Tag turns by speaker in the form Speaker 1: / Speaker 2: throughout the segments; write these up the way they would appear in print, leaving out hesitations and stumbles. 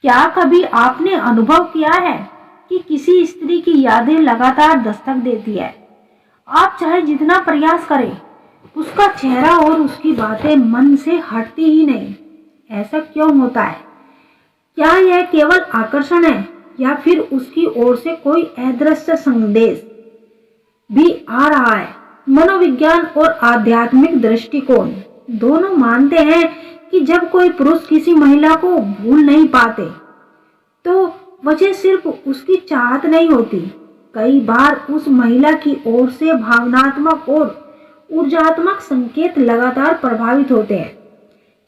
Speaker 1: क्या कभी आपने अनुभव किया है कि किसी स्त्री की यादें लगातार दस्तक देती है? आप चाहे जितना प्रयास करें, उसका चेहरा और उसकी बातें मन से हटती ही नहीं। ऐसा क्यों होता है? क्या यह केवल आकर्षण है या फिर उसकी ओर से कोई अदृश्य संदेश भी आ रहा है? मनोविज्ञान और आध्यात्मिक दृष्टिकोण दोनों मानते हैं कि जब कोई पुरुष किसी महिला को भूल नहीं पाते तो वजह सिर्फ उसकी चाहत नहीं होती। कई बार उस महिला की ओर से भावनात्मक और ऊर्जात्मक संकेत लगातार प्रभावित होते हैं।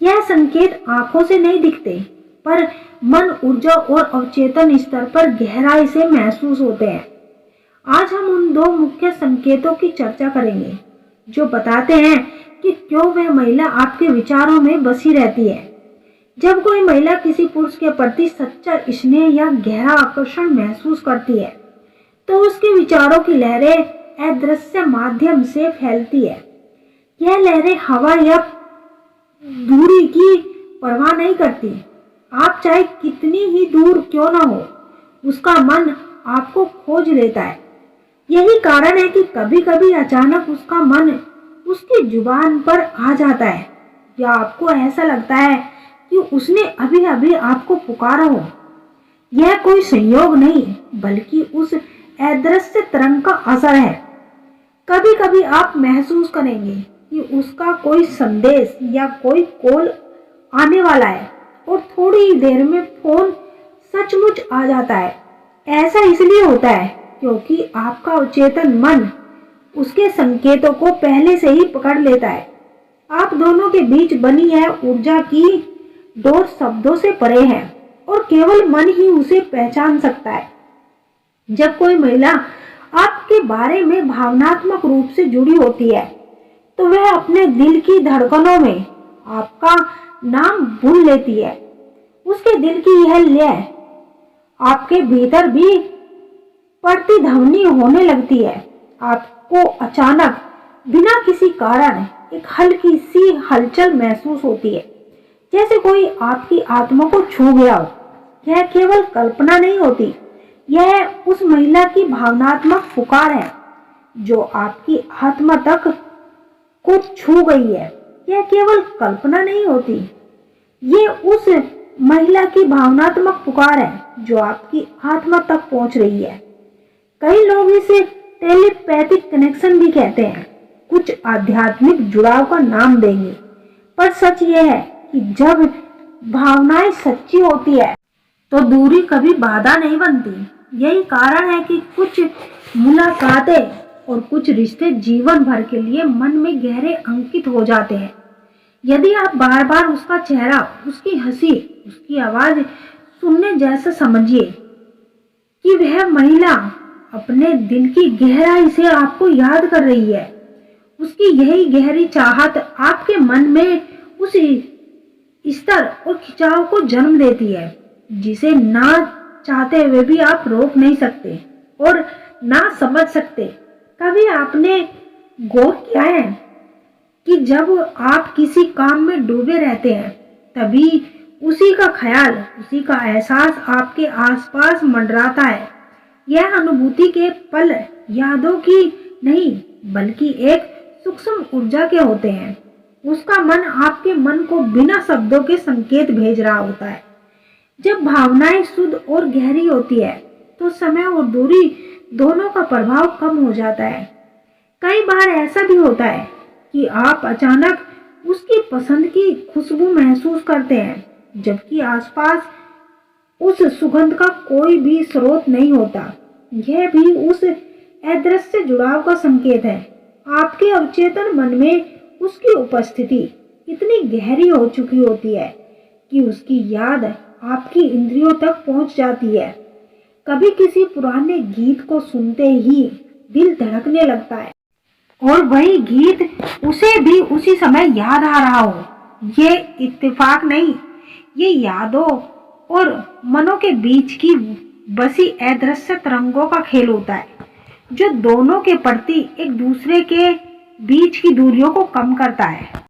Speaker 1: यह संकेत आंखों से नहीं दिखते, पर मन, ऊर्जा और अवचेतन स्तर पर गहराई से महसूस होते हैं। आज हम उन दो मुख्य संकेतों की चर्चा करेंगे जो बताते हैं कि क्यों वह महिला आपके विचारों में बसी रहती है। जब कोई महिला किसी पुरुष के प्रति सच्चा स्नेह या गहरा आकर्षण महसूस करती है, तो उसके विचारों की लहरें अदृश्य माध्यम से फैलती है। यह लहरें हवा या दूरी की परवाह नहीं करती। आप चाहे कितनी ही दूर क्यों ना हो, उसका मन आपको खोज लेता है। यही कारण है कि कभी कभी अचानक उसका मन उसकी जुबान पर आ जाता है, या आपको ऐसा लगता है कि उसने अभी अभी आपको पुकारा हो। यह कोई संयोग नहीं, बल्कि उस अदृश्य तरंग का असर है। कभी कभी आप महसूस करेंगे कि उसका कोई संदेश या कोई कॉल आने वाला है और थोड़ी ही देर में फोन सचमुच आ जाता है। ऐसा इसलिए होता है क्योंकि आपका अवचेतन मन उसके संकेतों को पहले से ही पकड़ लेता है। आप दोनों के बीच बनी है ऊर्जा की डोर शब्दों से परे है और केवल मन ही उसे पहचान सकता है। जब कोई महिला आपके बारे में भावनात्मक रूप से जुड़ी होती है, तो वह अपने दिल की धड़कनों में आपका नाम भूल लेती है। उसके दिल की यह लय आपके भीतर भी प्रतिध्वनि होने लगती है। आपको अचानक बिना किसी कारण एक हल्की सी हलचल महसूस होती है, जैसे कोई आपकी आत्मा को छू गया हो। यह केवल कल्पना नहीं होती, यह उस महिला की भावनात्मक पुकार है जो आपकी आत्मा तक को छू गई है। यह केवल कल्पना नहीं होती, ये उस महिला की भावनात्मक पुकार है जो आपकी आत्मा तक पहुंच रही है। कई लोग इसे टेलीपैथिक कनेक्शन भी कहते हैं, कुछ आध्यात्मिक जुड़ाव का नाम देंगे, पर सच यह है कि जब भावनाएं सच्ची होती है तो दूरी कभी बाधा नहीं बनती। यही कारण है कि कुछ मुलाकातें और कुछ रिश्ते जीवन भर के लिए मन में गहरे अंकित हो जाते हैं। यदि आप बार बार उसका चेहरा, उसकी हंसी, उसकी आवाज सुनने जैसा समझिए कि वह महिला अपने दिल की गहराई से आपको याद कर रही है। उसकी यही गहरी चाहत आपके मन में उस स्तर और खिंचाव को जन्म देती है जिसे ना चाहते हुए भी आप रोक नहीं सकते और ना समझ सकते। कभी आपने गौर किया है कि जब आप किसी काम में डूबे रहते हैं, तभी उसी का ख्याल, उसी का एहसास आपके आसपास मंडराता है। यह अनुभूति के पल यादों की नहीं, बल्कि एक सूक्ष्म ऊर्जा के होते हैं। उसका मन आपके मन को बिना शब्दों के संकेत भेज रहा होता है। जब भावनाएं शुद्ध और गहरी होती है, तो समय और दूरी दोनों का प्रभाव कम हो जाता है। कई बार ऐसा भी होता है कि आप अचानक उसकी पसंद की खुशबू महसूस करते हैं, जबकि आसपास उस सुगंध का कोई भी स्रोत नहीं होता। यह भी उस अदृश्य जुड़ाव का संकेत है। आपके अवचेतन मन में उसकी उपस्थिति इतनी गहरी हो चुकी होती है कि उसकी याद आपकी इंद्रियों तक पहुंच जाती है। कभी किसी पुराने गीत को सुनते ही दिल धड़कने लगता है और वही गीत उसे भी उसी समय याद आ रहा हो। ये इत्तेफाक नहीं, ये यादों और मनों के बीच की बसी अदृश्य तरंगों का खेल होता है, जो दोनों के प्रति एक दूसरे के बीच की दूरियों को कम करता है।